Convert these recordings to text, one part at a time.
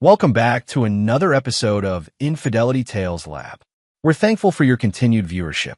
Welcome back to another episode of Infidelity Tales Lab. We're thankful for your continued viewership.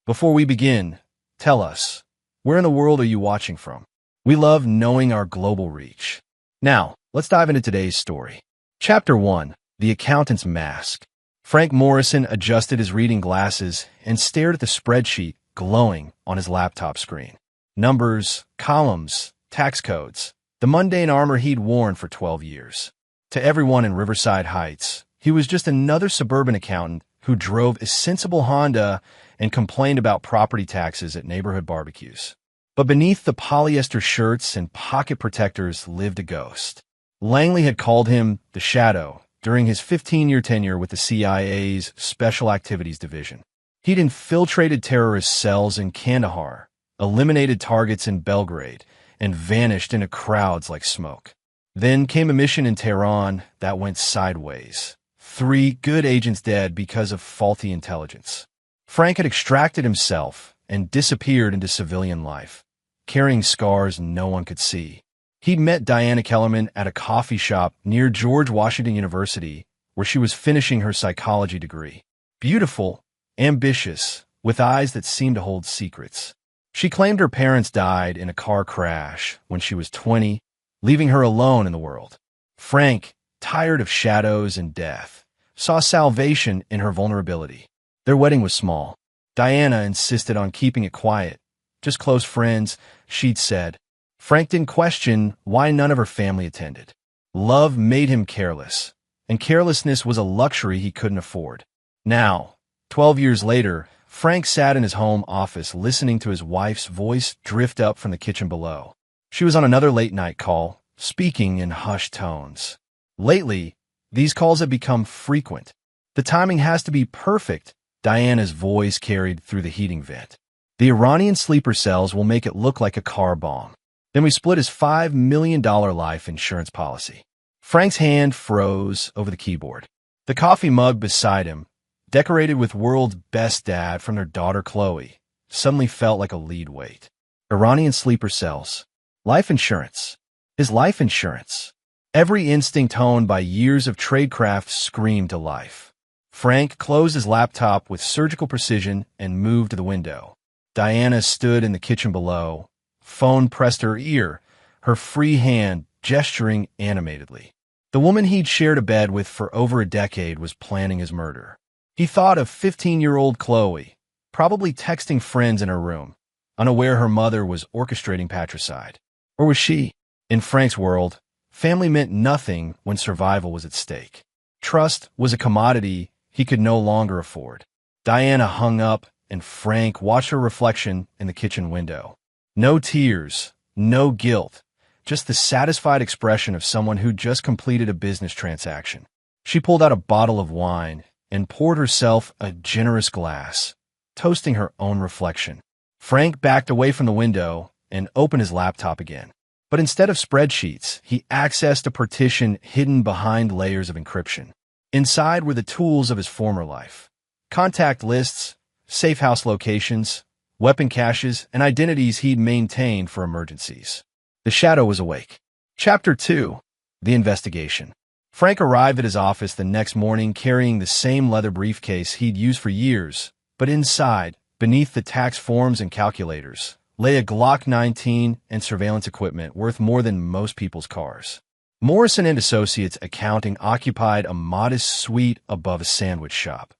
Before we begin, tell us, where in the world are you watching from? We love knowing our global reach. Now, let's dive into today's story. Chapter 1, The Accountant's Mask. Frank Morrison adjusted his reading glasses and stared at the spreadsheet glowing on his laptop screen. Numbers, columns, tax codes, the mundane armor he'd worn for 12 years. To everyone in Riverside Heights, he was just another suburban accountant who drove a sensible Honda and complained about property taxes at neighborhood barbecues. But beneath the polyester shirts and pocket protectors lived a ghost. Langley had called him the Shadow during his 15-year tenure with the CIA's Special Activities Division. He'd infiltrated terrorist cells in Kandahar, eliminated targets in Belgrade, and vanished into crowds like smoke. Then came a mission in Tehran that went sideways. 3 good agents dead because of faulty intelligence. Frank had extracted himself and disappeared into civilian life, carrying scars no one could see. He'd met Diana Kellerman at a coffee shop near George Washington University, where she was finishing her psychology degree. Beautiful, ambitious, with eyes that seemed to hold secrets. She claimed her parents died in a car crash when she was 20, leaving her alone in the world. Frank, tired of shadows and death, saw salvation in her vulnerability. Their wedding was small. Diana insisted on keeping it quiet. Just close friends, she'd said. Frank didn't question why none of her family attended. Love made him careless, and carelessness was a luxury he couldn't afford. Now, 12 years later, Frank sat in his home office listening to his wife's voice drift up from the kitchen below. She was on another late-night call, speaking in hushed tones. Lately, these calls have become frequent. The timing has to be perfect, Diana's voice carried through the heating vent. The Iranian sleeper cells will make it look like a car bomb. Then we split his $5 million life insurance policy. Frank's hand froze over the keyboard. The coffee mug beside him, decorated with world's best dad from their daughter Chloe, suddenly felt like a lead weight. Iranian sleeper cells. Life insurance. His life insurance. Every instinct honed by years of tradecraft screamed to life. Frank closed his laptop with surgical precision and moved to the window. Diana stood in the kitchen below. Phone pressed her ear, her free hand gesturing animatedly. The woman he'd shared a bed with for over a decade was planning his murder. He thought of 15-year-old Chloe, probably texting friends in her room, unaware her mother was orchestrating patricide. Or was she? In Frank's world, family meant nothing when survival was at stake. Trust was a commodity he could no longer afford. Diana hung up, and Frank watched her reflection in the kitchen window. No tears, no guilt, just the satisfied expression of someone who just completed a business transaction. She pulled out a bottle of wine and poured herself a generous glass, toasting her own reflection. Frank backed away from the window and opened his laptop again. But instead of spreadsheets, he accessed a partition hidden behind layers of encryption. Inside were the tools of his former life. Contact lists, safe house locations, weapon caches, and identities he'd maintained for emergencies. The Shadow was awake. Chapter 2, The Investigation. Frank arrived at his office the next morning carrying the same leather briefcase he'd used for years, but inside, beneath the tax forms and calculators, lay a Glock 19 and surveillance equipment worth more than most people's cars. Morrison and Associates Accounting occupied a modest suite above a sandwich shop.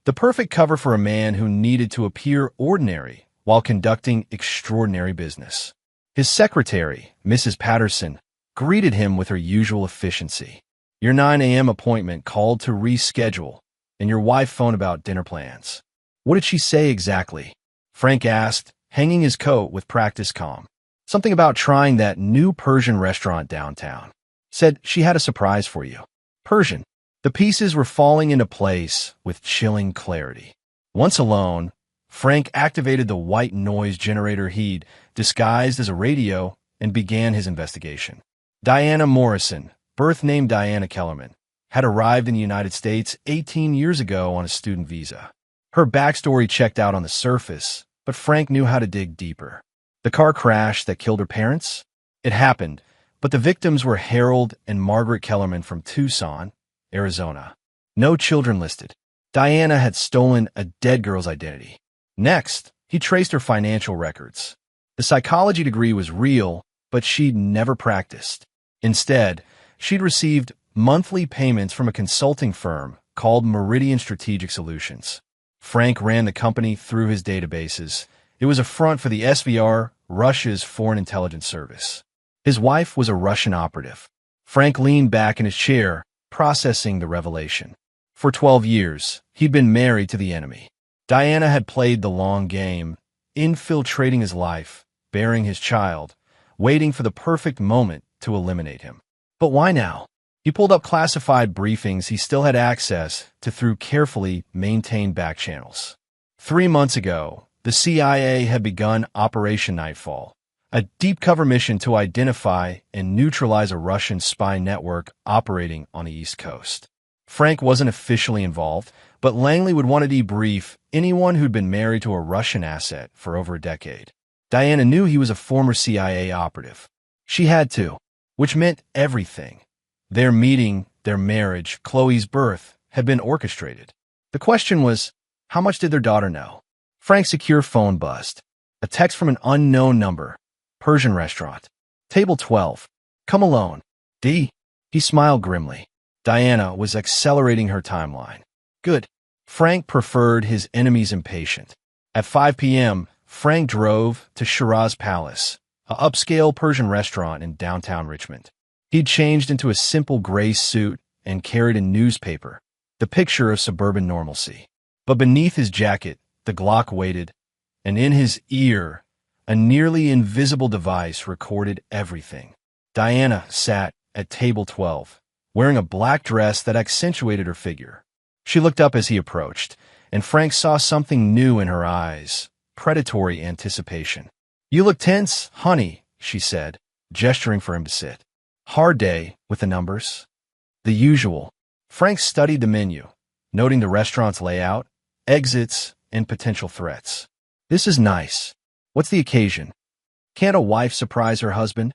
The perfect cover for a man who needed to appear ordinary while conducting extraordinary business. His secretary, Mrs. Patterson, greeted him with her usual efficiency. Your 9 a.m. appointment called to reschedule, and your wife phoned about dinner plans. What did she say exactly? Frank asked, hanging his coat with practiced calm. Something about trying that new Persian restaurant downtown. Said she had a surprise for you. Persian. The pieces were falling into place with chilling clarity. Once alone, Frank activated the white noise generator he'd disguised as a radio and began his investigation. Diana Morrison, birth name Diana Kellerman, had arrived in the United States 18 years ago on a student visa. Her backstory checked out on the surface, but Frank knew how to dig deeper. The car crash that killed her parents? It happened, but the victims were Harold and Margaret Kellerman from Tucson, Arizona. No children listed. Diana had stolen a dead girl's identity. Next, he traced her financial records. The psychology degree was real, but she'd never practiced. Instead, she'd received monthly payments from a consulting firm called Meridian Strategic Solutions. Frank ran the company through his databases. It was a front for the SVR, Russia's Foreign Intelligence Service. His wife was a Russian operative. Frank leaned back in his chair, processing the revelation. For 12 years, he'd been married to the enemy. Diana had played the long game, infiltrating his life, bearing his child, waiting for the perfect moment to eliminate him. But why now? He pulled up classified briefings he still had access to through carefully maintained back channels. 3 months ago, the CIA had begun Operation Nightfall, a deep-cover mission to identify and neutralize a Russian spy network operating on the East Coast. Frank wasn't officially involved, but Langley would want to debrief anyone who'd been married to a Russian asset for over a decade. Diana knew he was a former CIA operative. She had to, which meant everything. Their meeting, their marriage, Chloe's birth had been orchestrated. The question was, how much did their daughter know? Frank's secure phone buzzed. A text from an unknown number. Persian restaurant. Table 12. Come alone. D. He smiled grimly. Diana was accelerating her timeline. Good. Frank preferred his enemy's impatient. At 5 p.m., Frank drove to Shiraz Palace, an upscale Persian restaurant in downtown Richmond. He'd changed into a simple gray suit and carried a newspaper, the picture of suburban normalcy. But beneath his jacket, the Glock waited, and in his ear, a nearly invisible device recorded everything. Diana sat at table 12, wearing a black dress that accentuated her figure. She looked up as he approached, and Frank saw something new in her eyes, predatory anticipation. You look tense, honey, she said, gesturing for him to sit. Hard day with the numbers. The usual. Frank studied the menu, noting the restaurant's layout, exits, and potential threats. This is nice. What's the occasion? Can't a wife surprise her husband?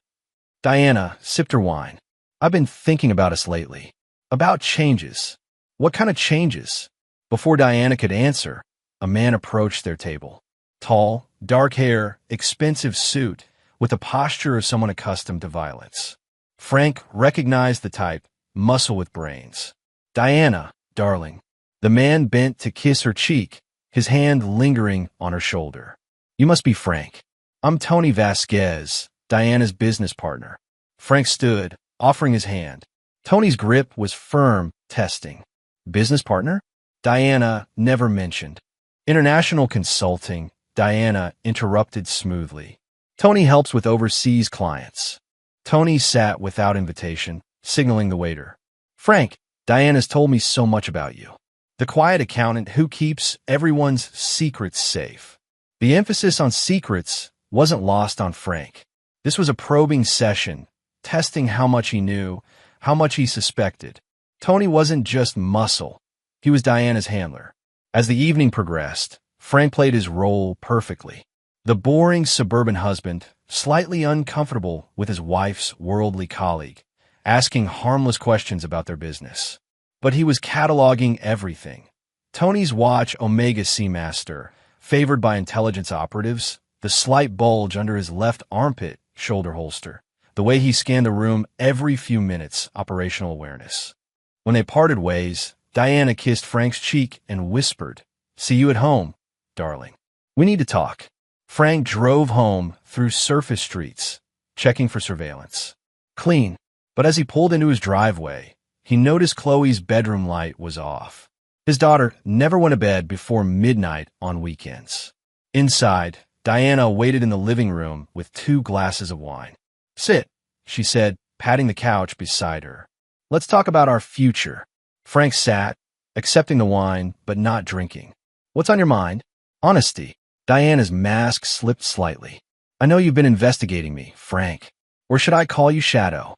Diana sipped her wine. I've been thinking about us lately. About changes. What kind of changes? Before Diana could answer, a man approached their table. Tall, dark hair, expensive suit, with the posture of someone accustomed to violence. Frank recognized the type, muscle with brains. Diana, darling. The man bent to kiss her cheek, his hand lingering on her shoulder. You must be Frank. I'm Tony Vasquez, Diana's business partner. Frank stood, offering his hand. Tony's grip was firm, testing. Business partner? Diana never mentioned. International consulting, Diana interrupted smoothly. Tony helps with overseas clients. Tony sat without invitation, signaling the waiter. Frank, Diana's told me so much about you. The quiet accountant who keeps everyone's secrets safe. The emphasis on secrets wasn't lost on Frank. This was a probing session, testing how much he knew, how much he suspected. Tony wasn't just muscle. He was Diana's handler. As the evening progressed, Frank played his role perfectly. The boring suburban husband, slightly uncomfortable with his wife's worldly colleague, asking harmless questions about their business. But he was cataloging everything. Tony's watch Omega Seamaster, favored by intelligence operatives, the slight bulge under his left armpit shoulder holster, the way he scanned the room every few minutes, operational awareness. When they parted ways, Diana kissed Frank's cheek and whispered, See you at home, darling. We need to talk. Frank drove home through surface streets, checking for surveillance. Clean, but as he pulled into his driveway, he noticed Chloe's bedroom light was off. His daughter never went to bed before midnight on weekends. Inside, Diana waited in the living room with 2 glasses of wine. Sit, she said, patting the couch beside her. Let's talk about our future. Frank sat, accepting the wine, but not drinking. What's on your mind? Honesty. Diana's mask slipped slightly. I know you've been investigating me, Frank. Or should I call you Shadow?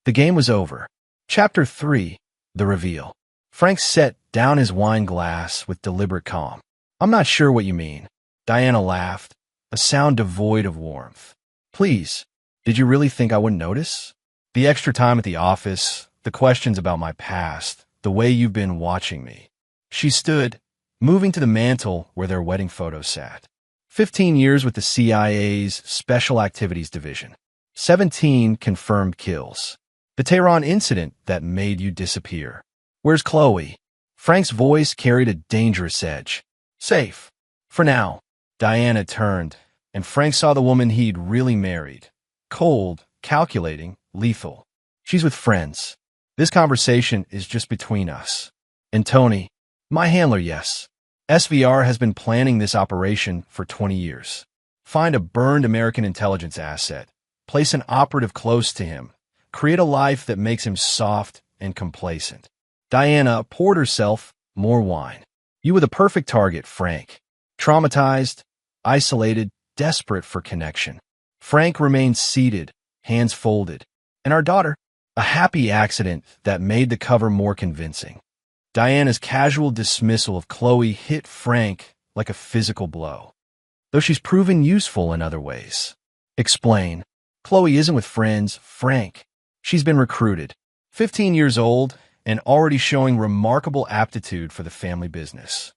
The game was over. Chapter 3, The Reveal. Frank set down his wine glass with deliberate calm. I'm not sure what you mean. Diana laughed, a sound devoid of warmth. Please, did you really think I wouldn't notice? The extra time at the office, the the questions about my past, the way you've been watching me. She stood, moving to the mantel where their wedding photos sat. 15 years with the CIA's Special Activities Division. 17 confirmed kills. The Tehran incident that made you disappear. Where's Chloe? Frank's voice carried a dangerous edge. Safe. For now. Diana turned, and Frank saw the woman he'd really married. Cold, calculating, lethal. She's with friends. This conversation is just between us. And Tony, my handler, yes. SVR has been planning this operation for 20 years. Find a burned American intelligence asset. Place an operative close to him. Create a life that makes him soft and complacent. Diana poured herself more wine. You were the perfect target, Frank. Traumatized, isolated, desperate for connection. Frank remained seated, hands folded. And our daughter? A happy accident that made the cover more convincing. Diana's casual dismissal of Chloe hit Frank like a physical blow. Though she's proven useful in other ways. Explain. Chloe isn't with friends, Frank. She's been recruited. 15 years old and already showing remarkable aptitude for the family business.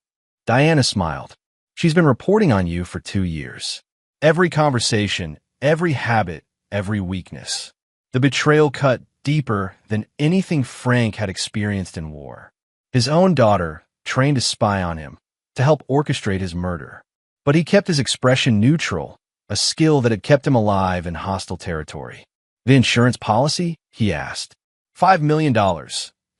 Diana smiled. She's been reporting on you for 2 years. Every conversation, every habit, every weakness. The betrayal cut deeper than anything Frank had experienced in war. His own daughter trained to spy on him, to help orchestrate his murder. But he kept his expression neutral, a skill that had kept him alive in hostile territory. The insurance policy? He asked. $5 million,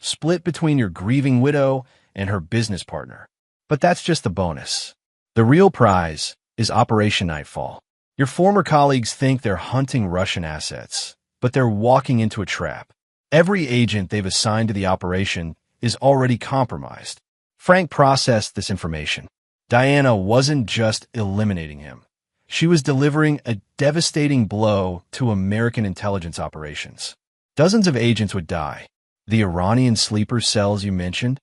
split between your grieving widow and her business partner. But that's just the bonus. The real prize is Operation Nightfall. Your former colleagues think they're hunting Russian assets, but they're walking into a trap. Every agent they've assigned to the operation is already compromised. Frank processed this information. Diana wasn't just eliminating him. She was delivering a devastating blow to American intelligence operations. Dozens of agents would die. The Iranian sleeper cells you mentioned?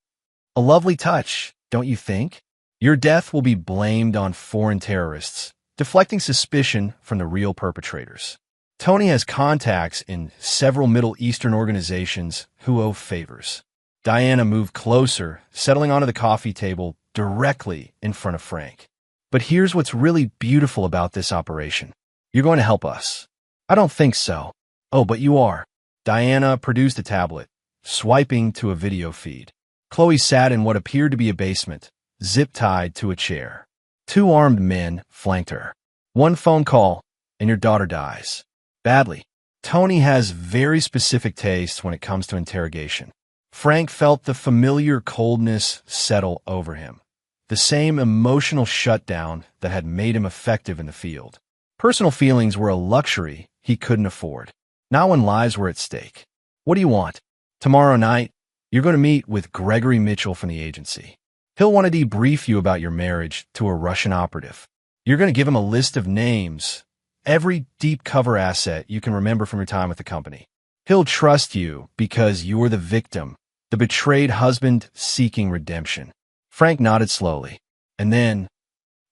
A lovely touch, don't you think? Your death will be blamed on foreign terrorists, deflecting suspicion from the real perpetrators. Tony has contacts in several Middle Eastern organizations who owe favors. Diana moved closer, settling onto the coffee table directly in front of Frank. But here's what's really beautiful about this operation. You're going to help us. I don't think so. Oh, but you are. Diana produced a tablet, swiping to a video feed. Chloe sat in what appeared to be a basement, zip-tied to a chair. 2 armed men flanked her. 1 phone call, and your daughter dies. Badly. Tony has very specific tastes when it comes to interrogation. Frank felt the familiar coldness settle over him. The same emotional shutdown that had made him effective in the field. Personal feelings were a luxury he couldn't afford. Not when lives were at stake. What do you want? Tomorrow night, you're going to meet with Gregory Mitchell from the agency. He'll want to debrief you about your marriage to a Russian operative. You're going to give him a list of names, every deep cover asset you can remember from your time with the company. He'll trust you because you're the victim, the betrayed husband seeking redemption. Frank nodded slowly. And then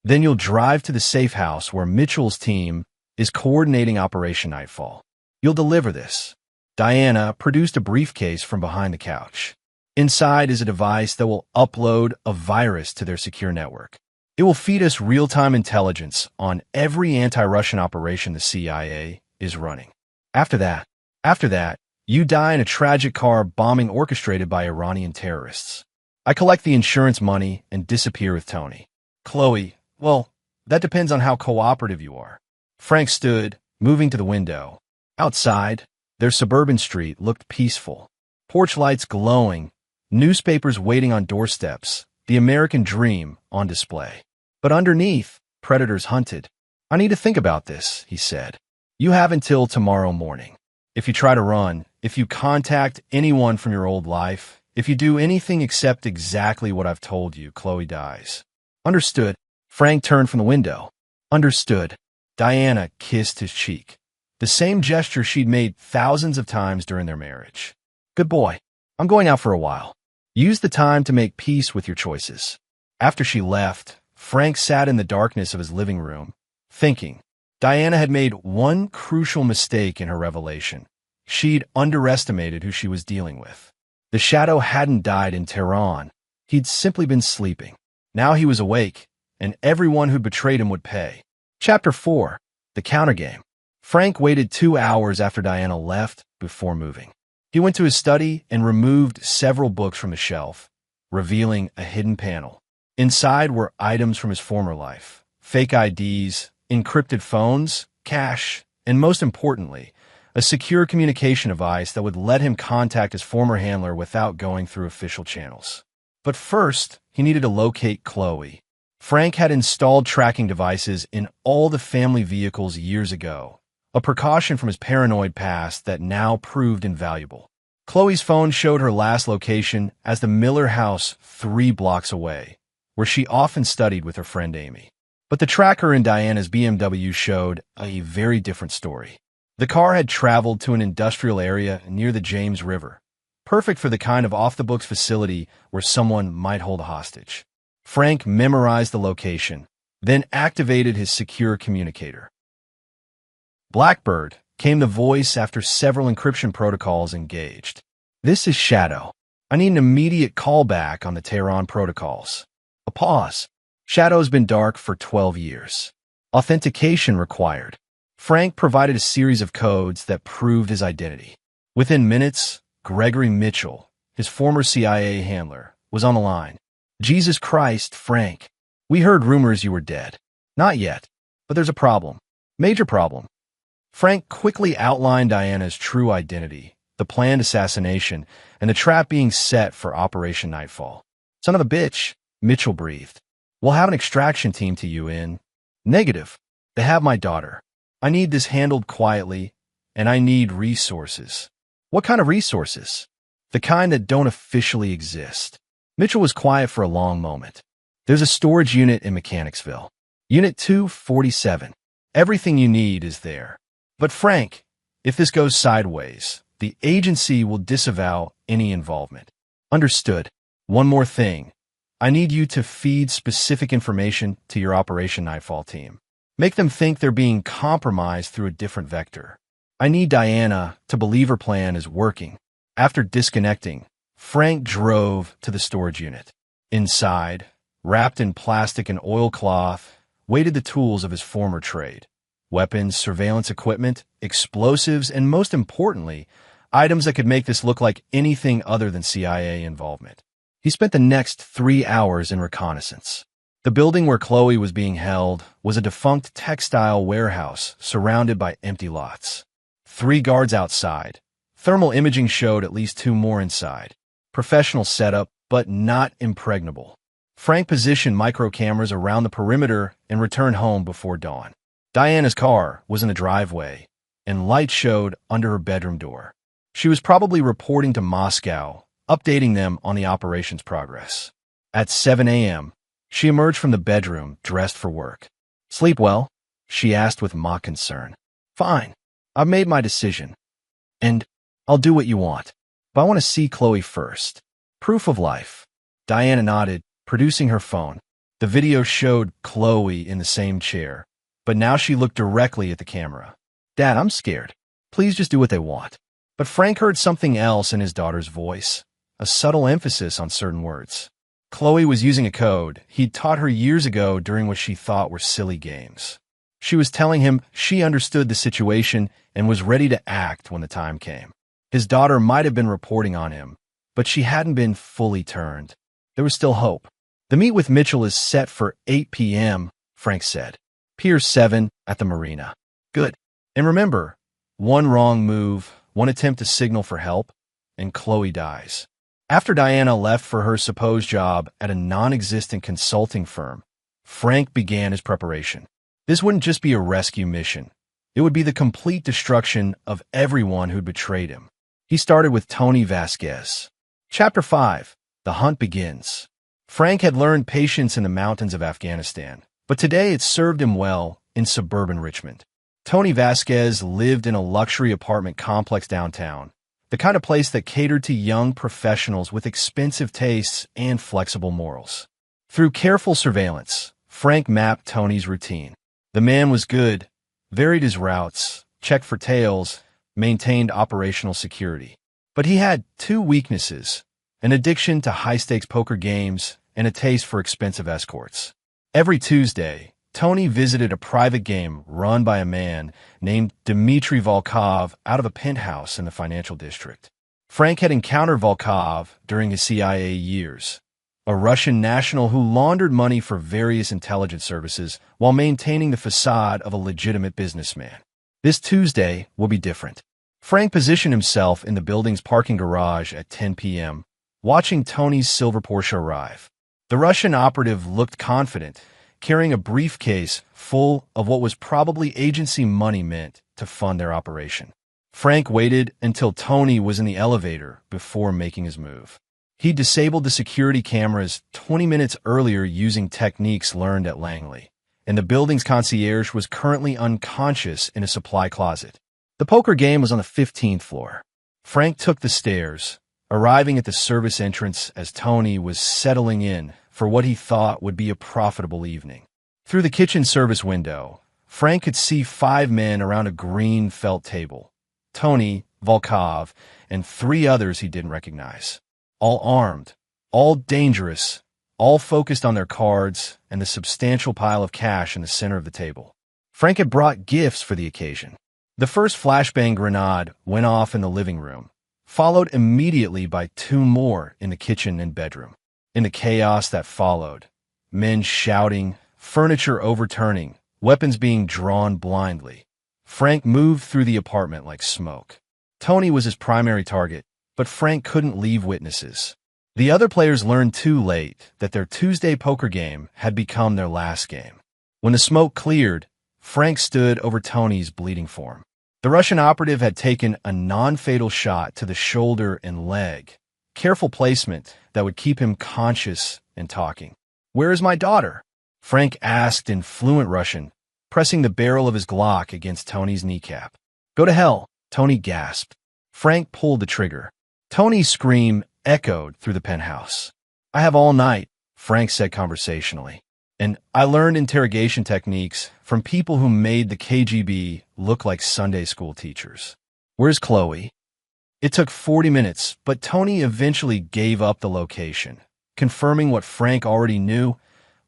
you'll drive to the safe house where Mitchell's team is coordinating Operation Nightfall. You'll deliver this. Diana produced a briefcase from behind the couch. Inside is a device that will upload a virus to their secure network. It will feed us real-time intelligence on every anti-Russian operation the CIA is running. After that, you die in a tragic car bombing orchestrated by Iranian terrorists. I collect the insurance money and disappear with Tony. Chloe, well, that depends on how cooperative you are. Frank stood, moving to the window. Outside, their suburban street looked peaceful. Porch lights glowing, newspapers waiting on doorsteps, the American dream on display. But underneath, predators hunted. I need to think about this, he said. You have until tomorrow morning. If you try to run, if you contact anyone from your old life, if you do anything except exactly what I've told you, Chloe dies. Understood. Frank turned from the window. Understood. Diana kissed his cheek. The same gesture she'd made thousands of times during their marriage. Good boy. I'm going out for a while. Use the time to make peace with your choices. After she left, Frank sat in the darkness of his living room, thinking. Diana had made one crucial mistake in her revelation. She'd underestimated who she was dealing with. The shadow hadn't died in Tehran. He'd simply been sleeping. Now he was awake, and everyone who'd betrayed him would pay. Chapter 4. The Countergame. Frank waited 2 hours after Diana left before moving. He went to his study and removed several books from the shelf, revealing a hidden panel. Inside were items from his former life, fake IDs, encrypted phones, cash, and most importantly, a secure communication device that would let him contact his former handler without going through official channels. But first, he needed to locate Chloe. Frank had installed tracking devices in all the family vehicles years ago, a precaution from his paranoid past that now proved invaluable. Chloe's phone showed her last location as the Miller house 3 blocks away, where she often studied with her friend Amy. But the tracker in Diana's BMW showed a very different story. The car had traveled to an industrial area near the James River, perfect for the kind of off-the-books facility where someone might hold a hostage. Frank memorized the location, then activated his secure communicator. Blackbird came the voice after several encryption protocols engaged. This is Shadow. I need an immediate callback on the Tehran protocols. A pause. Shadow's been dark for 12 years. Authentication required. Frank provided a series of codes that proved his identity. Within minutes, Gregory Mitchell, his former CIA handler, was on the line. Jesus Christ, Frank. We heard rumors you were dead. Not yet, but there's a problem. Major problem. Frank quickly outlined Diana's true identity, the planned assassination, and the trap being set for Operation Nightfall. Son of a bitch, Mitchell breathed. We'll have an extraction team to you in. Negative. They have my daughter. I need this handled quietly, and I need resources. What kind of resources? The kind that don't officially exist. Mitchell was quiet for a long moment. There's a storage unit in Mechanicsville. Unit 247. Everything you need is there. But Frank, if this goes sideways, the agency will disavow any involvement. Understood. One more thing. I need you to feed specific information to your Operation Nightfall team. Make them think they're being compromised through a different vector. I need Diana to believe her plan is working. After disconnecting, Frank drove to the storage unit. Inside, wrapped in plastic and oilcloth, waited the tools of his former trade. Weapons, surveillance equipment, explosives, and most importantly, items that could make this look like anything other than CIA involvement. He spent the next 3 hours in reconnaissance. The building where Chloe was being held was a defunct textile warehouse surrounded by empty lots. 3 guards outside. Thermal imaging showed at least 2 more inside. Professional setup, but not impregnable. Frank positioned micro cameras around the perimeter and returned home before dawn. Diana's car was in the driveway, and lights showed under her bedroom door. She was probably reporting to Moscow, updating them on the operation's progress. At 7 a.m., she emerged from the bedroom, dressed for work. Sleep well? She asked with mock concern. Fine. I've made my decision. And I'll do what you want. But I want to see Chloe first. Proof of life. Diana nodded, producing her phone. The video showed Chloe in the same chair, but now she looked directly at the camera. Dad, I'm scared. Please just do what they want. But Frank heard something else in his daughter's voice, a subtle emphasis on certain words. Chloe was using a code he'd taught her years ago during what she thought were silly games. She was telling him she understood the situation and was ready to act when the time came. His daughter might have been reporting on him, but she hadn't been fully turned. There was still hope. The meet with Mitchell is set for 8 p.m., Frank said. Pier 7 at the marina. Good. And remember, one wrong move, one attempt to signal for help, and Chloe dies. After Diana left for her supposed job at a non-existent consulting firm, Frank began his preparation. This wouldn't just be a rescue mission. It would be the complete destruction of everyone who'd betrayed him. He started with Tony Vasquez. Chapter 5. The Hunt Begins. Frank had learned patience in the mountains of Afghanistan, but today it served him well in suburban Richmond. Tony Vasquez lived in a luxury apartment complex downtown, the kind of place that catered to young professionals with expensive tastes and flexible morals. Through careful surveillance, Frank mapped Tony's routine. The man was good, varied his routes, checked for tails, maintained operational security. But he had two weaknesses: an addiction to high-stakes poker games and a taste for expensive escorts. Every Tuesday, Tony visited a private game run by a man named Dmitry Volkov out of a penthouse in the financial district. Frank had encountered Volkov during his CIA years, a Russian national who laundered money for various intelligence services while maintaining the facade of a legitimate businessman. This Tuesday will be different. Frank positioned himself in the building's parking garage at 10 p.m., watching Tony's silver Porsche arrive. The Russian operative looked confident, carrying a briefcase full of what was probably agency money meant to fund their operation. Frank waited until Tony was in the elevator before making his move. He disabled the security cameras 20 minutes earlier using techniques learned at Langley, and the building's concierge was currently unconscious in a supply closet. The poker game was on the 15th floor. Frank took the stairs, arriving at the service entrance as Tony was settling in for what he thought would be a profitable evening. Through the kitchen service window, Frank could see 5 men around a green felt table: Tony, Volkov, and 3 others he didn't recognize. All armed, all dangerous, all focused on their cards and the substantial pile of cash in the center of the table. Frank had brought gifts for the occasion. The first flashbang grenade went off in the living room, followed immediately by 2 more in the kitchen and bedroom. In the chaos that followed, men shouting, furniture overturning, weapons being drawn blindly, Frank moved through the apartment like smoke. Tony was his primary target, but Frank couldn't leave witnesses. The other players learned too late that their Tuesday poker game had become their last game. When the smoke cleared, Frank stood over Tony's bleeding form. The Russian operative had taken a non-fatal shot to the shoulder and leg, careful placement that would keep him conscious and talking. "Where is my daughter?" Frank asked in fluent Russian, pressing the barrel of his Glock against Tony's kneecap. "Go to hell," Tony gasped. Frank pulled the trigger. Tony's scream echoed through the penthouse. "I have all night," Frank said conversationally. "And I learned interrogation techniques from people who made the KGB look like Sunday school teachers." "Where's Chloe?" It took 40 minutes, but Tony eventually gave up the location, confirming what Frank already knew,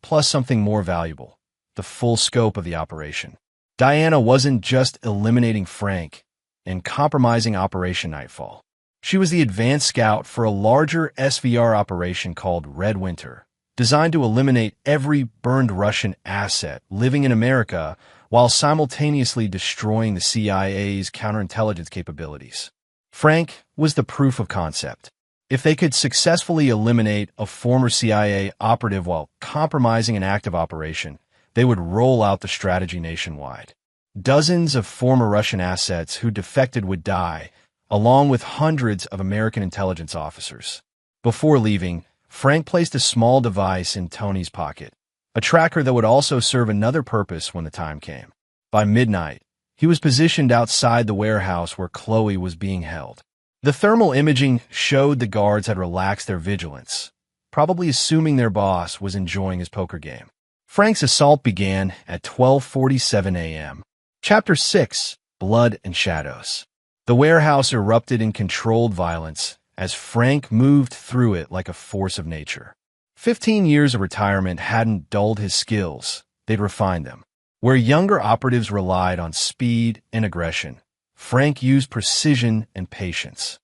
plus something more valuable: the full scope of the operation. Diana wasn't just eliminating Frank and compromising Operation Nightfall. She was the advanced scout for a larger SVR operation called Red Winter, designed to eliminate every burned Russian asset living in America while simultaneously destroying the CIA's counterintelligence capabilities. Frank was the proof of concept. If they could successfully eliminate a former CIA operative while compromising an active operation, they would roll out the strategy nationwide. Dozens of former Russian assets who defected would die, along with hundreds of American intelligence officers. Before leaving, Frank placed a small device in Tony's pocket, a tracker that would also serve another purpose when the time came. By midnight, he was positioned outside the warehouse where Chloe was being held. The thermal imaging showed the guards had relaxed their vigilance, probably assuming their boss was enjoying his poker game. Frank's assault began at 12:47 a.m. Chapter 6: Blood and Shadows. The warehouse erupted in controlled violence as Frank moved through it like a force of nature. 15 years of retirement hadn't dulled his skills, they'd refined them. Where younger operatives relied on speed and aggression, Frank used precision and patience.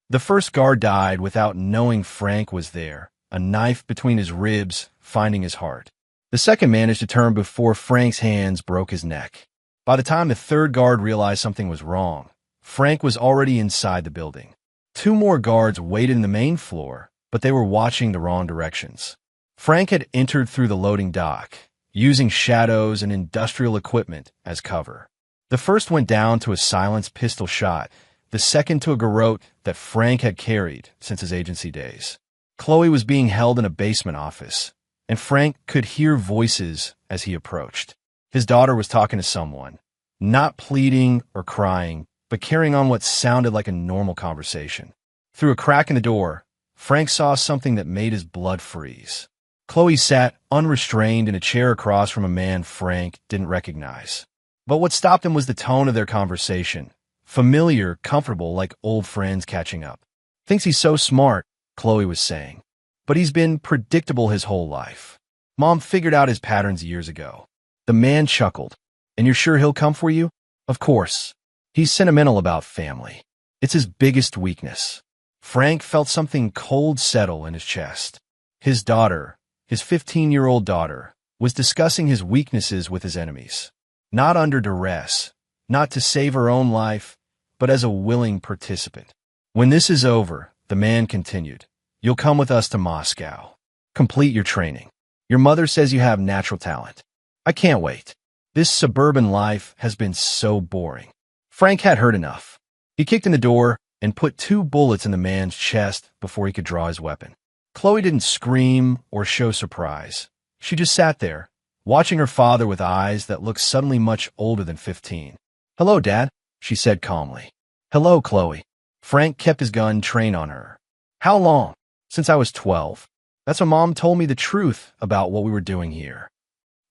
The first guard died without knowing Frank was there, a knife between his ribs, finding his heart. The second managed to turn before Frank's hands broke his neck. By the time the third guard realized something was wrong, Frank was already inside the building. 2 more guards waited in the main floor, but they were watching the wrong directions. Frank had entered through the loading dock, using shadows and industrial equipment as cover. The first went down to a silenced pistol shot, the second to a garrote that Frank had carried since his agency days. Chloe was being held in a basement office, and Frank could hear voices as he approached. His daughter was talking to someone, not pleading or crying, but carrying on what sounded like a normal conversation. Through a crack in the door, Frank saw something that made his blood freeze. Chloe sat unrestrained in a chair across from a man Frank didn't recognize. But what stopped him was the tone of their conversation. Familiar, comfortable, like old friends catching up. Thinks he's so smart, Chloe was saying. But he's been predictable his whole life. Mom figured out his patterns years ago. The man chuckled. And you're sure he'll come for you? Of course. He's sentimental about family. It's his biggest weakness. Frank felt something cold settle in his chest. His daughter, his 15-year-old daughter, was discussing his weaknesses with his enemies. Not under duress, not to save her own life, but as a willing participant. When this is over, the man continued, you'll come with us to Moscow. Complete your training. Your mother says you have natural talent. I can't wait. This suburban life has been so boring. Frank had heard enough. He kicked in the door and put 2 bullets in the man's chest before he could draw his weapon. Chloe didn't scream or show surprise. She just sat there, watching her father with eyes that looked suddenly much older than 15. Hello, Dad, she said calmly. Hello, Chloe. Frank kept his gun trained on her. How long? Since I was 12. That's when Mom told me the truth about what we were doing here.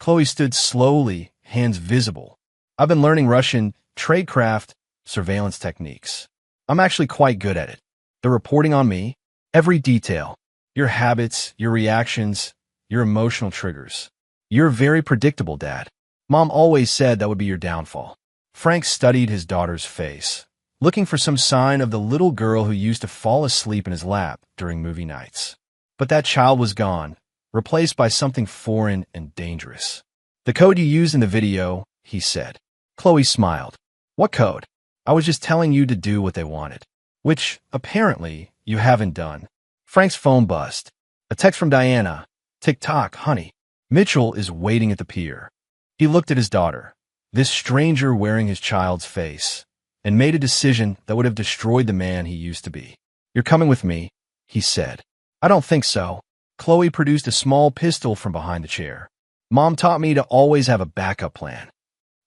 Chloe stood slowly, hands visible. I've been learning Russian tradecraft surveillance techniques. I'm actually quite good at it. They're reporting on me, every detail, your habits, your reactions, your emotional triggers. You're very predictable, Dad. Mom always said that would be your downfall. Frank studied his daughter's face, looking for some sign of the little girl who used to fall asleep in his lap during movie nights. But that child was gone, replaced by something foreign and dangerous. The code you used in the video, he said. Chloe smiled. What code? I was just telling you to do what they wanted. Which, apparently, you haven't done. Frank's phone buzzed. A text from Diana. Tick-tock, honey. Mitchell is waiting at the pier. He looked at his daughter, this stranger wearing his child's face, and made a decision that would have destroyed the man he used to be. You're coming with me, he said. I don't think so. Chloe produced a small pistol from behind the chair. Mom taught me to always have a backup plan.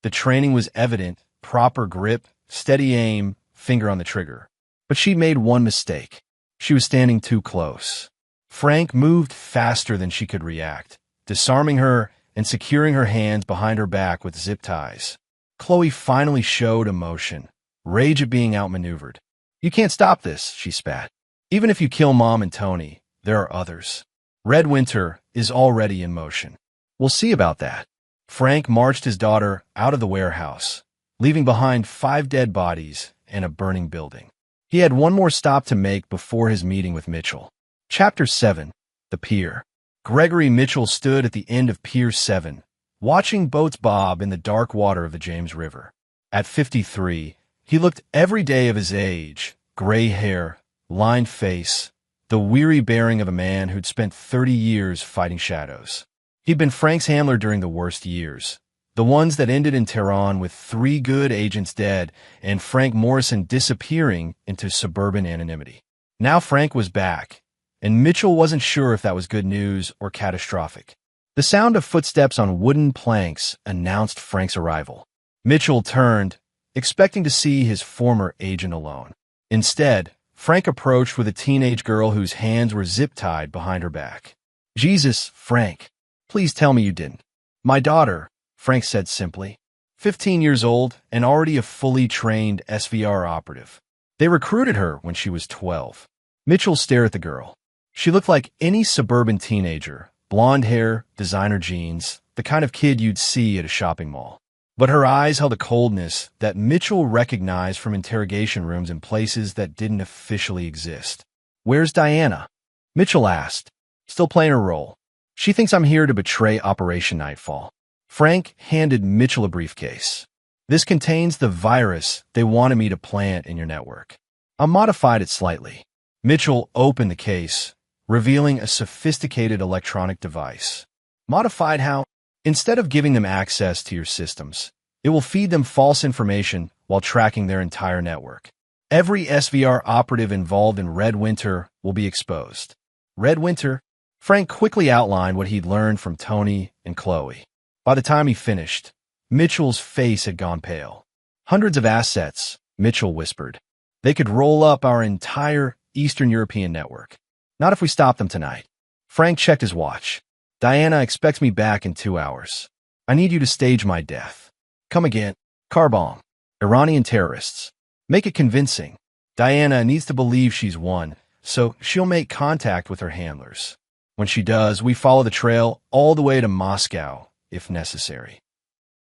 The training was evident, proper grip, steady aim, finger on the trigger. But she made one mistake. She was standing too close. Frank moved faster than she could react, disarming her and securing her hands behind her back with zip ties. Chloe finally showed emotion, rage at being outmaneuvered. You can't stop this, she spat. Even if you kill Mom and Tony, there are others. Red Winter is already in motion. We'll see about that. Frank marched his daughter out of the warehouse, leaving behind 5 dead bodies and a burning building. He had one more stop to make before his meeting with Mitchell. Chapter 7. The Pier. Gregory Mitchell stood at the end of Pier 7, watching boats bob in the dark water of the James River. At 53, he looked every day of his age, gray hair, lined face, the weary bearing of a man who'd spent 30 years fighting shadows. He'd been Frank's handler during the worst years, the ones that ended in Tehran with 3 good agents dead and Frank Morrison disappearing into suburban anonymity. Now Frank was back, and Mitchell wasn't sure if that was good news or catastrophic. The sound of footsteps on wooden planks announced Frank's arrival. Mitchell turned, expecting to see his former agent alone. Instead, Frank approached with a teenage girl whose hands were zip-tied behind her back. Jesus, Frank, please tell me you didn't. My daughter, Frank said simply. 15 years old and already a fully trained SVR operative. They recruited her when she was 12. Mitchell stared at the girl. She looked like any suburban teenager, blonde hair, designer jeans, the kind of kid you'd see at a shopping mall. But her eyes held a coldness that Mitchell recognized from interrogation rooms in places that didn't officially exist. Where's Diana? Mitchell asked, still playing her role. She thinks I'm here to betray Operation Nightfall. Frank handed Mitchell a briefcase. This contains the virus they wanted me to plant in your network. I modified it slightly. Mitchell opened the case, revealing a sophisticated electronic device. Modified how? Instead of giving them access to your systems, it will feed them false information while tracking their entire network. Every SVR operative involved in Red Winter will be exposed. Red Winter? Frank quickly outlined what he'd learned from Tony and Chloe. By the time he finished, Mitchell's face had gone pale. Hundreds of assets, Mitchell whispered. They could roll up our entire Eastern European network. Not if we stop them tonight. Frank checked his watch. Diana expects me back in 2 hours. I need you to stage my death. Come again. Car bomb. Iranian terrorists. Make it convincing. Diana needs to believe she's won, so she'll make contact with her handlers. When she does, we follow the trail all the way to Moscow, if necessary.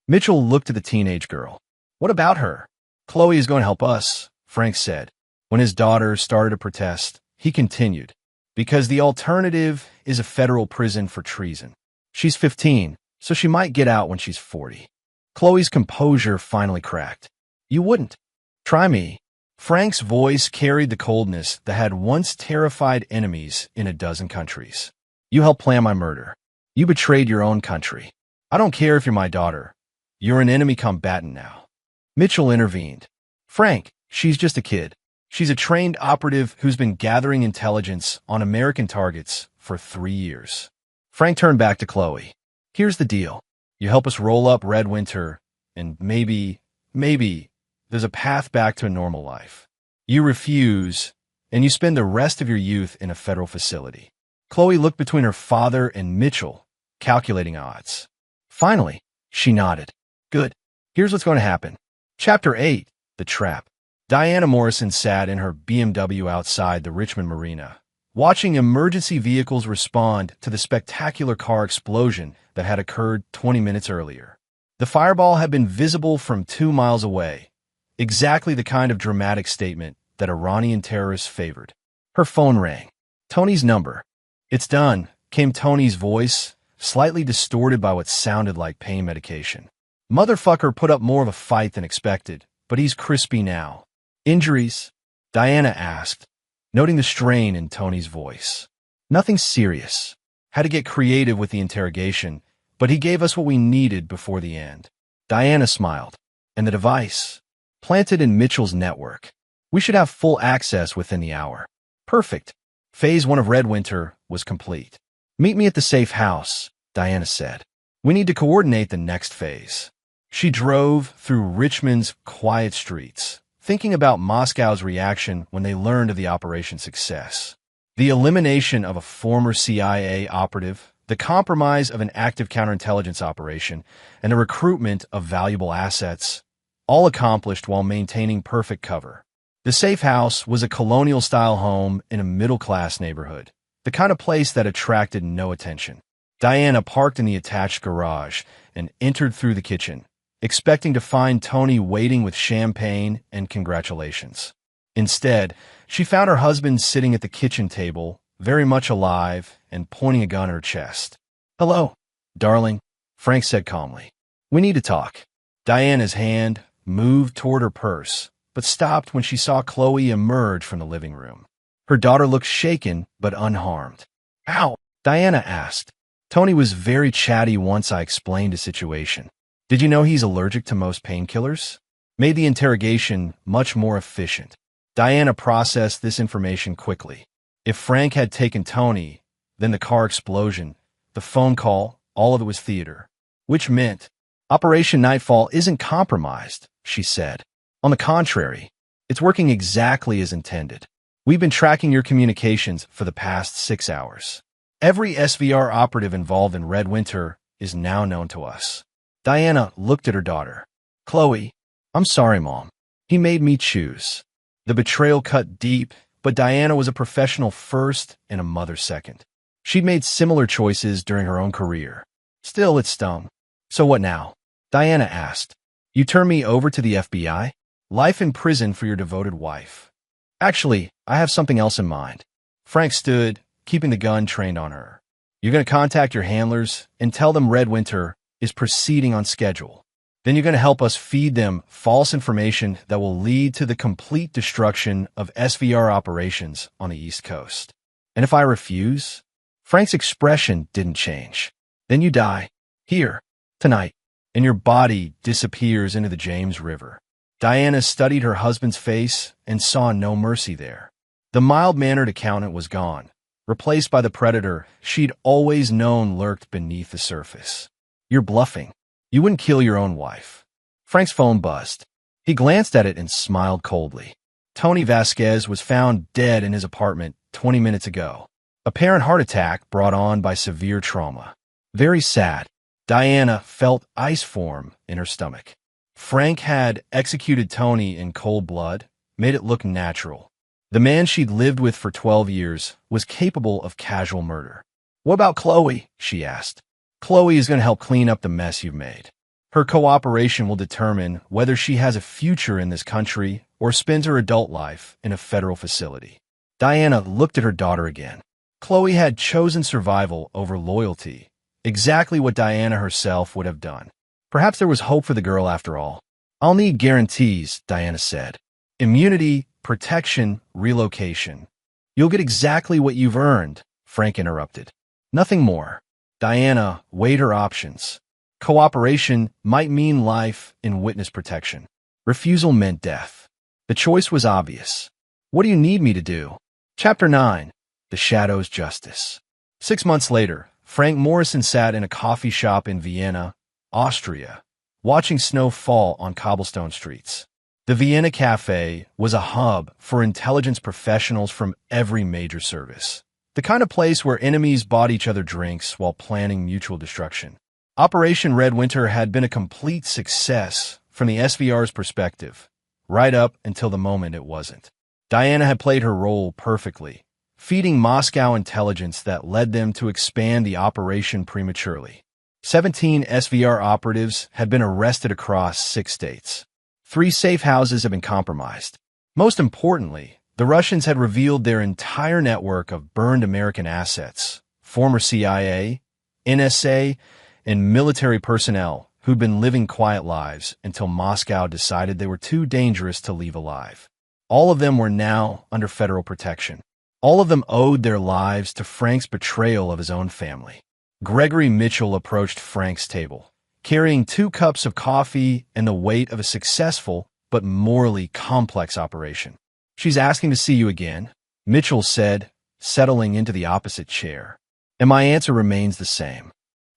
Mitchell looked at the teenage girl. What about her? Chloe is going to help us, Frank said. When his daughter started to protest, he continued, because the alternative is a federal prison for treason. She's 15, so she might get out when she's 40. Chloe's composure finally cracked. You wouldn't. Try me. Frank's voice carried the coldness that had once terrified enemies in a dozen countries. You helped plan my murder. You betrayed your own country. I don't care if you're my daughter. You're an enemy combatant now. Mitchell intervened. Frank, she's just a kid. She's a trained operative who's been gathering intelligence on American targets for 3 years. Frank turned back to Chloe. Here's the deal. You help us roll up Red Winter, and maybe, there's a path back to a normal life. You refuse, and you spend the rest of your youth in a federal facility. Chloe looked between her father and Mitchell, calculating odds. Finally, she nodded. Good. Here's what's going to happen. Chapter 8, The Trap. Diana Morrison sat in her BMW outside the Richmond Marina, watching emergency vehicles respond to the spectacular car explosion that had occurred 20 minutes earlier. The fireball had been visible from 2 miles away, exactly the kind of dramatic statement that Iranian terrorists favored. Her phone rang. Tony's number. It's done, came Tony's voice, slightly distorted by what sounded like pain medication. Motherfucker put up more of a fight than expected, but he's crispy now. Injuries? Diana asked, noting the strain in Tony's voice. Nothing serious. Had to get creative with the interrogation, but he gave us what we needed before the end. Diana smiled. And the device? Planted in Mitchell's network. We should have full access within the hour. Perfect. Phase 1 of Red Winter was complete. Meet me at the safe house, Diana said. We need to coordinate the next phase. She drove through Richmond's quiet streets, thinking about Moscow's reaction when they learned of the operation's success. The elimination of a former CIA operative, the compromise of an active counterintelligence operation, and the recruitment of valuable assets, all accomplished while maintaining perfect cover. The safe house was a colonial-style home in a middle-class neighborhood, the kind of place that attracted no attention. Diana parked in the attached garage and entered through the kitchen, expecting to find Tony waiting with champagne and congratulations. Instead, she found her husband sitting at the kitchen table, very much alive and pointing a gun at her chest. Hello, darling, Frank said calmly. We need to talk. Diana's hand moved toward her purse, but stopped when she saw Chloe emerge from the living room. Her daughter looked shaken but unharmed. Ow, Diana asked. Tony was very chatty once I explained the situation. Did you know he's allergic to most painkillers? Made the interrogation much more efficient. Diana processed this information quickly. If Frank had taken Tony, then the car explosion, the phone call, all of it was theater. Which meant, Operation Nightfall isn't compromised, she said. On the contrary, it's working exactly as intended. We've been tracking your communications for the past 6 hours. Every SVR operative involved in Red Winter is now known to us. Diana looked at her daughter. Chloe, I'm sorry, Mom. He made me choose. The betrayal cut deep, but Diana was a professional first and a mother second. She'd made similar choices during her own career. Still, it stung. So what now? Diana asked. You turn me over to the FBI? Life in prison for your devoted wife. Actually, I have something else in mind. Frank stood, keeping the gun trained on her. You're going to contact your handlers and tell them Red Winter is proceeding on schedule. Then you're going to help us feed them false information that will lead to the complete destruction of SVR operations on the East Coast. And if I refuse? Frank's expression didn't change. Then you die. Here. Tonight. And your body disappears into the James River. Diana studied her husband's face and saw no mercy there. The mild-mannered accountant was gone, replaced by the predator she'd always known lurked beneath the surface. You're bluffing. You wouldn't kill your own wife. Frank's phone buzzed. He glanced at it and smiled coldly. Tony Vasquez was found dead in his apartment 20 minutes ago. Apparent heart attack brought on by severe trauma. Very sad. Diana felt ice form in her stomach. Frank had executed Tony in cold blood, made it look natural. The man she'd lived with for 12 years was capable of casual murder. "What about Chloe?" she asked. "Chloe is going to help clean up the mess you've made. Her cooperation will determine whether she has a future in this country or spends her adult life in a federal facility." Diana looked at her daughter again. Chloe had chosen survival over loyalty, exactly what Diana herself would have done. Perhaps there was hope for the girl after all. "I'll need guarantees," Diana said. "Immunity, protection, relocation." "You'll get exactly what you've earned," Frank interrupted. "Nothing more." Diana weighed her options. Cooperation might mean life in witness protection. Refusal meant death. The choice was obvious. "What do you need me to do?" Chapter 9. The Shadow's Justice. 6 months later, Frank Morrison sat in a coffee shop in Vienna, Austria, watching snow fall on cobblestone streets. The Vienna Cafe was a hub for intelligence professionals from every major service. The kind of place where enemies bought each other drinks while planning mutual destruction. Operation Red Winter had been a complete success from the SVR's perspective, right up until the moment it wasn't. Diana had played her role perfectly, feeding Moscow intelligence that led them to expand the operation prematurely. 17 SVR operatives had been arrested across 6 states. 3 safe houses had been compromised. Most importantly, the Russians had revealed their entire network of burned American assets, former CIA, NSA, and military personnel who'd been living quiet lives until Moscow decided they were too dangerous to leave alive. All of them were now under federal protection. All of them owed their lives to Frank's betrayal of his own family. Gregory Mitchell approached Frank's table, carrying 2 cups of coffee and the weight of a successful but morally complex operation. "She's asking to see you again," Mitchell said, settling into the opposite chair. "And my answer remains the same."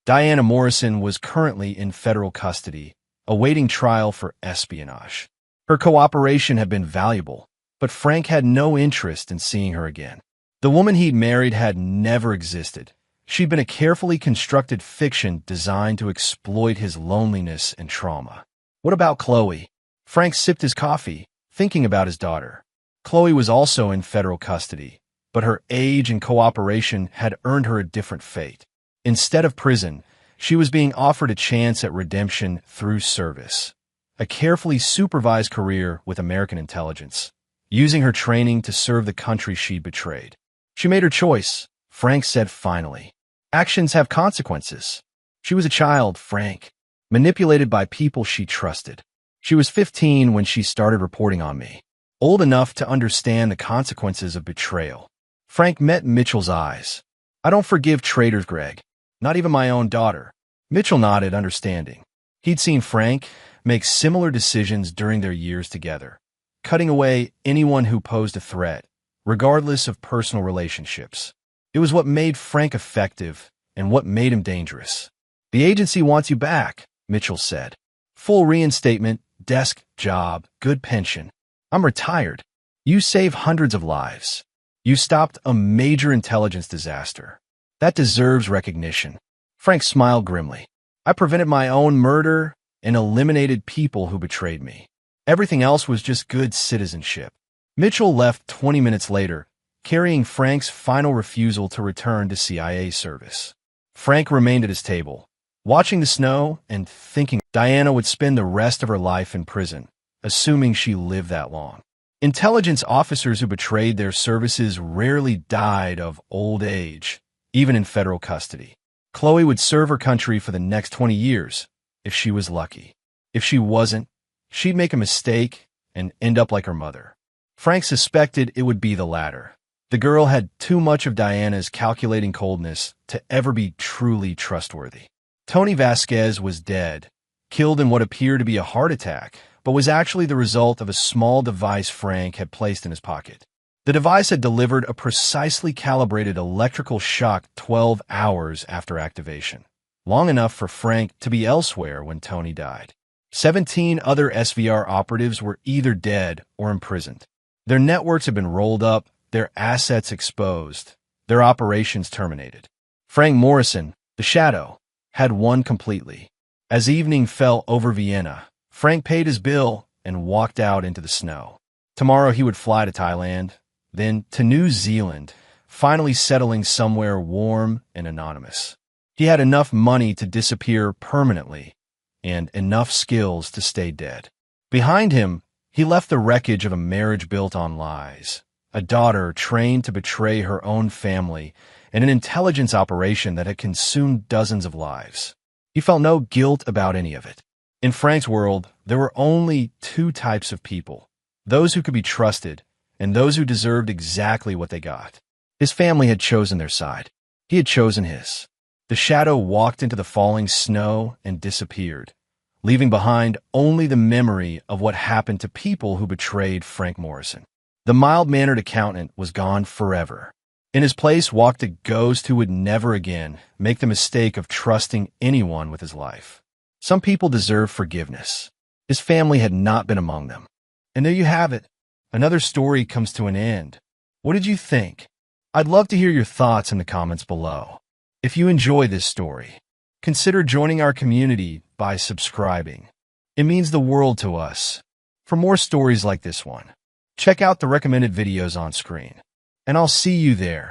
Diana Morrison was currently in federal custody, awaiting trial for espionage. Her cooperation had been valuable, but Frank had no interest in seeing her again. The woman he'd married had never existed. She'd been a carefully constructed fiction designed to exploit his loneliness and trauma. "What about Chloe?" Frank sipped his coffee, thinking about his daughter. Chloe was also in federal custody, but her age and cooperation had earned her a different fate. Instead of prison, she was being offered a chance at redemption through service. A carefully supervised career with American intelligence, using her training to serve the country she'd betrayed. "She made her choice," Frank said finally. "Actions have consequences." "She was a child, Frank, manipulated by people she trusted. She was 15 when she started reporting on me, old enough to understand the consequences of betrayal." Frank met Mitchell's eyes. "I don't forgive traitors, Greg. Not even my own daughter." Mitchell nodded, understanding. He'd seen Frank make similar decisions during their years together, cutting away anyone who posed a threat, regardless of personal relationships. It was what made Frank effective and what made him dangerous. "The agency wants you back," Mitchell said. "Full reinstatement, desk job, good pension. I'm retired. You saved hundreds of lives. You stopped a major intelligence disaster. That deserves recognition." Frank smiled grimly. "I prevented my own murder and eliminated people who betrayed me. Everything else was just good citizenship." Mitchell left 20 minutes later, carrying Frank's final refusal to return to CIA service. Frank remained at his table, watching the snow and thinking Diana would spend the rest of her life in prison, assuming she lived that long. Intelligence officers who betrayed their services rarely died of old age, even in federal custody. Chloe would serve her country for the next 20 years, if she was lucky. If she wasn't, she'd make a mistake and end up like her mother. Frank suspected it would be the latter. The girl had too much of Diana's calculating coldness to ever be truly trustworthy. Tony Vasquez was dead, killed in what appeared to be a heart attack, but was actually the result of a small device Frank had placed in his pocket. The device had delivered a precisely calibrated electrical shock 12 hours after activation, long enough for Frank to be elsewhere when Tony died. 17 other SVR operatives were either dead or imprisoned. Their networks had been rolled up, their assets exposed, their operations terminated. Frank Morrison, the Shadow, had won completely. As evening fell over Vienna, Frank paid his bill and walked out into the snow. Tomorrow he would fly to Thailand, then to New Zealand, finally settling somewhere warm and anonymous. He had enough money to disappear permanently and enough skills to stay dead. Behind him, he left the wreckage of a marriage built on lies, a daughter trained to betray her own family, and an intelligence operation that had consumed dozens of lives. He felt no guilt about any of it. In Frank's world, there were only two types of people: those who could be trusted and those who deserved exactly what they got. His family had chosen their side. He had chosen his. The shadow walked into the falling snow and disappeared, leaving behind only the memory of what happened to people who betrayed Frank Morrison. The mild-mannered accountant was gone forever. In his place walked a ghost who would never again make the mistake of trusting anyone with his life. Some people deserve forgiveness. His family had not been among them. And there you have it. Another story comes to an end. What did you think? I'd love to hear your thoughts in the comments below. If you enjoy this story, consider joining our community by subscribing. It means the world to us. For more stories like this one, check out the recommended videos on screen. And I'll see you there.